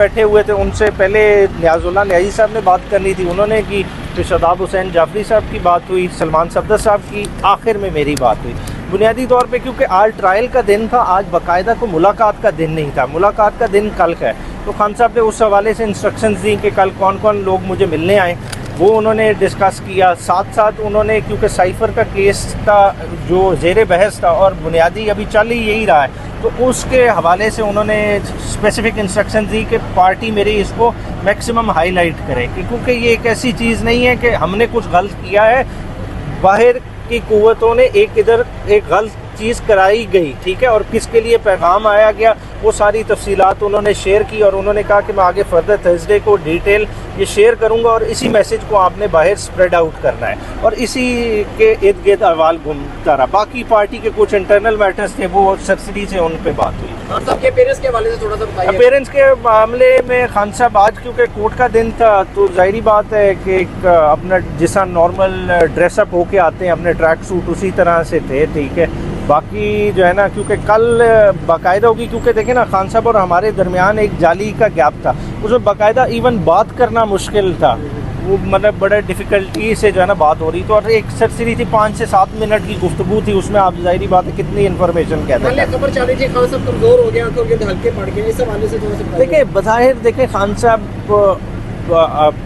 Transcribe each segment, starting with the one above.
بیٹھے ہوئے تھے ان سے پہلے نیازاللہ نیازی صاحب نے بات کرنی تھی، انہوں نے کی، پھر شاداب حسین جعفری صاحب کی بات ہوئی، سلمان صفدر صاحب کی، آخر میں میری بات ہوئی۔ بنیادی طور پہ کیونکہ آج ٹرائل کا دن تھا، آج باقاعدہ کو ملاقات کا دن نہیں تھا، ملاقات کا دن کل کا ہے، تو خان صاحب نے اس حوالے سے انسٹرکشنز دی کہ کل کون کون لوگ مجھے ملنے آئیں، وہ انہوں نے ڈسکس کیا۔ ساتھ ساتھ انہوں نے کیونکہ سائفر کا کیس تھا جو زیر بحث تھا اور بنیادی ابھی چل ہی یہی رہا ہے، تو اس کے حوالے سے انہوں نے اسپیسیفک انسٹرکشن دی کہ پارٹی میری اس کو میکسیمم ہائی لائٹ کرے، کہ کیونکہ یہ ایک ایسی چیز نہیں ہے کہ ہم نے کچھ غلط کیا ہے، باہر کی قوتوں نے ایک غلط چیز کرائی گئی، ٹھیک ہے، اور کس کے لیے پیغام آیا گیا وہ ساری تفصیلات انہوں نے شیئر کی، اور انہوں نے کہا کہ میں آگے فردر تھرسڈے کو ڈیٹیل یہ شیئر کروں گا، اور اسی میسج کو آپ نے باہر سپریڈ آؤٹ کرنا ہے، اور اسی کے ارد گرد احوال گھومتا رہا۔ باقی پارٹی کے کچھ انٹرنل میٹرز تھے وہ سرسری سے ان پہ بات ہوئی۔ خان صاحب کے پیرنٹس کے حوالے سے تھوڑا سا بتائیے۔ پیرنٹس کے معاملے میں خان صاحب آج کیونکہ کورٹ کا دن تھا تو ظاہری بات ہے کہ ایک اپنا جس طرح نارمل ڈریس اپ ہو کے آتے ہیں اپنے ٹریک سوٹ اسی طرح سے تھے، ٹھیک ہے۔ باقی جو ہے نا کیونکہ کل باقاعدہ ہوگی، کیونکہ دیکھیں نا خان صاحب اور ہمارے درمیان ایک جالی کا گیپ تھا، اس میں باقاعدہ ایون بات کرنا مشکل تھا، وہ مطلب بڑے ڈیفیکلٹی سے جو ہے نا بات ہو رہی تو، اور ایک سرسری تھی 5 سے 7 منٹ کی گفتگو تھی، اس میں آپ ظاہری بات ہے کتنی انفارمیشن کہتے ہیں۔ خبر چل رہی تھی خان صاحب کمزور ہو گیا تو یہ ہلکے پڑ گئے، اس حوالے سے تھوڑا سا دیکھیں بظاہر دیکھیں خان صاحب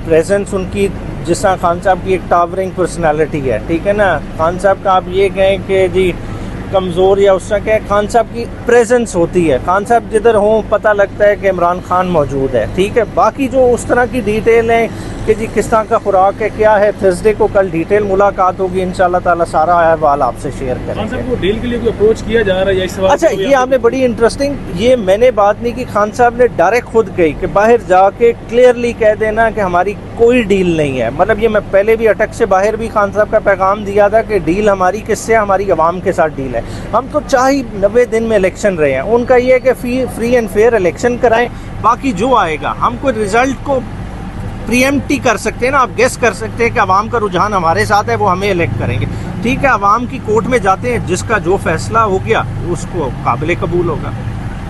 پریزنس ان کی جس طرح خان صاحب کی ایک ٹاورنگ پرسنالٹی ہے، ٹھیک ہے نا، خان صاحب کا آپ یہ کہیں کہ جی کمزور یا اس طرح کہ خان صاحب کی پریزنس ہوتی ہے، خان صاحب جدھر ہوں پتہ لگتا ہے کہ عمران خان موجود ہے، ٹھیک ہے۔ باقی جو اس طرح کی ڈیٹیل ہیں کہ جی کس طرح کا خوراک ہے کیا ہے، تھرسڈے کو کل ڈیٹیل ملاقات ہوگی، انشاءاللہ تعالیٰ سارا احوال آپ سے شیئر کریں گے۔ خان صاحب کو ڈیل کے لیے کوئی اپروچ کیا جا رہا ہے یا اس سوال؟ اچھا یہ آپ نے بڑی انٹرسٹنگ، یہ میں نے بات نہیں کی، خان صاحب نے ڈائریکٹ خود کہی کہ باہر جا کے کلیئرلی کہہ دینا کہ ہماری کوئی ڈیل نہیں ہے، مطلب یہ میں پہلے بھی اٹک سے باہر بھی خان صاحب کا پیغام دیا تھا کہ ڈیل ہماری کس سے، ہماری عوام کے ساتھ ڈیل ہے، ہم تو چاہے 90 دن میں الیکشن رہے ہیں، ان کا یہ ہے کہ فری اینڈ فیئر الیکشن کرائیں، باقی جو آئے گا ہم کوئی رزلٹ کو پریمپٹ ہی کر سکتے ہیں نا، آپ گیس کر سکتے ہیں کہ عوام کا رجحان ہمارے ساتھ ہے، وہ ہمیں الیکٹ کریں گے، ٹھیک ہے۔ عوام کی کورٹ میں جاتے ہیں، جس کا جو فیصلہ ہو گیا اس کو قابل قبول ہوگا۔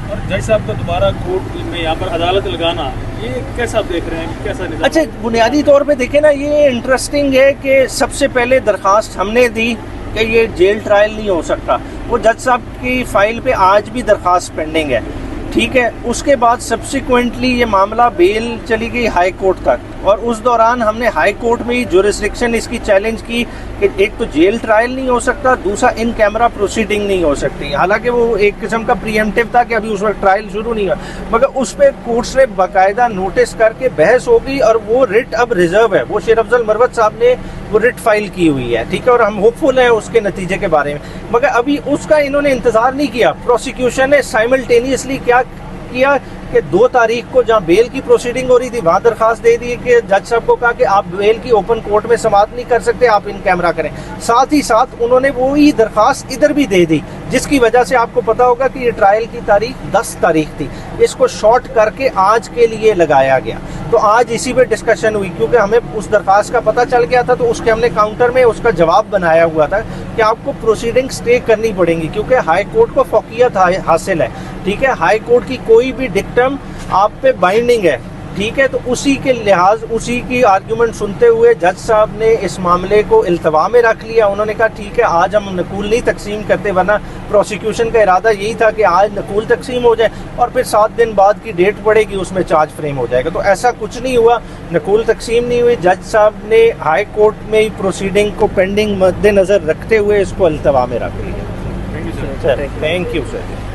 اور جج صاحب کا دوبارہ کورٹ میں یہاں پر عدالت لگانا، یہ کیسا آپ دیکھ رہے ہیں، کیسا نظام؟ اچھا بنیادی طور پہ دیکھیں نا، یہ انٹرسٹنگ ہے کہ سب سے پہلے درخواست ہم نے دی کہ یہ جیل ٹرائل نہیں ہو سکتا، وہ جج صاحب کی فائل پہ آج بھی درخواست پینڈنگ ہے، ٹھیک ہے۔ اس کے بعد سبسیکوئنٹلی یہ معاملہ بیل چلی گئی ہائی کورٹ تک، اور اس دوران ہم نے ہائی کورٹ میں ہی جورسڈکشن اس کی چیلنج کی کہ ایک تو جیل ٹرائل نہیں ہو سکتا، دوسرا ان کیمرہ پروسیڈنگ نہیں ہو سکتی، حالانکہ وہ ایک قسم کا پریمپٹیو تھا کہ ابھی اس وقت ٹرائل شروع نہیں ہوا، مگر اس پہ کورٹس نے باقاعدہ نوٹس کر کے بحث ہو گئی، اور وہ ریٹ اب ریزرو ہے، وہ شیر افضل مروت صاحب نے وہ ریٹ فائل کی ہوئی ہے، ٹھیک ہے، اور ہم ہوپ فل ہیں اس کے نتیجے کے بارے میں، مگر ابھی اس کا انہوں نے انتظار نہیں کیا۔ پروسیکیوشن نے سائملٹینیسلی کیا کہ 2 تاریخ کو جہاں بیل کی پروسیڈنگ ہو رہی تھی وہاں درخواست دے دی کہ جج صاحب کو کہا کہ آپ بیل کی اوپن کورٹ میں سماعت نہیں کر سکتے، آپ ان کیمرہ کریں، ساتھ ہی ساتھ انہوں نے وہی درخواست ادھر بھی دے دی، جس کی وجہ سے آپ کو پتا ہوگا کہ یہ ٹرائل کی تاریخ 10 تاریخ تھی، اس کو شارٹ کر کے آج کے لیے لگایا گیا، تو آج اسی پہ ڈسکشن ہوئی، کیونکہ ہمیں اس درخواست کا پتہ چل گیا تھا، تو اس کے ہم نے کاؤنٹر میں اس کا جواب بنایا ہوا تھا کہ آپ کو پروسیڈنگ سٹے کرنی پڑیں گی، کیونکہ ہائی کورٹ کو فوقیت حاصل ہے، ٹھیک ہے، ہائی کورٹ کی کوئی بھی ڈکٹم آپ پہ بائنڈنگ ہے، ٹھیک ہے، تو اسی کے لحاظ اسی کی آرگیومنٹ سنتے ہوئے جج صاحب نے اس معاملے کو التوا میں رکھ لیا، انہوں نے کہا ٹھیک ہے آج ہم نقول نہیں تقسیم کرتے، ورنہ پروسیکیوشن کا ارادہ یہی تھا کہ آج نقول تقسیم ہو جائے اور پھر 7 دن بعد کی ڈیٹ پڑے گی اس میں چارج فریم ہو جائے گا، تو ایسا کچھ نہیں ہوا، نقول تقسیم نہیں ہوئی، جج صاحب نے ہائی کورٹ میں پروسیڈنگ کو پینڈنگ مد نظر رکھتے ہوئے اس کو التوا میں رکھ لیا۔ Thank you sir.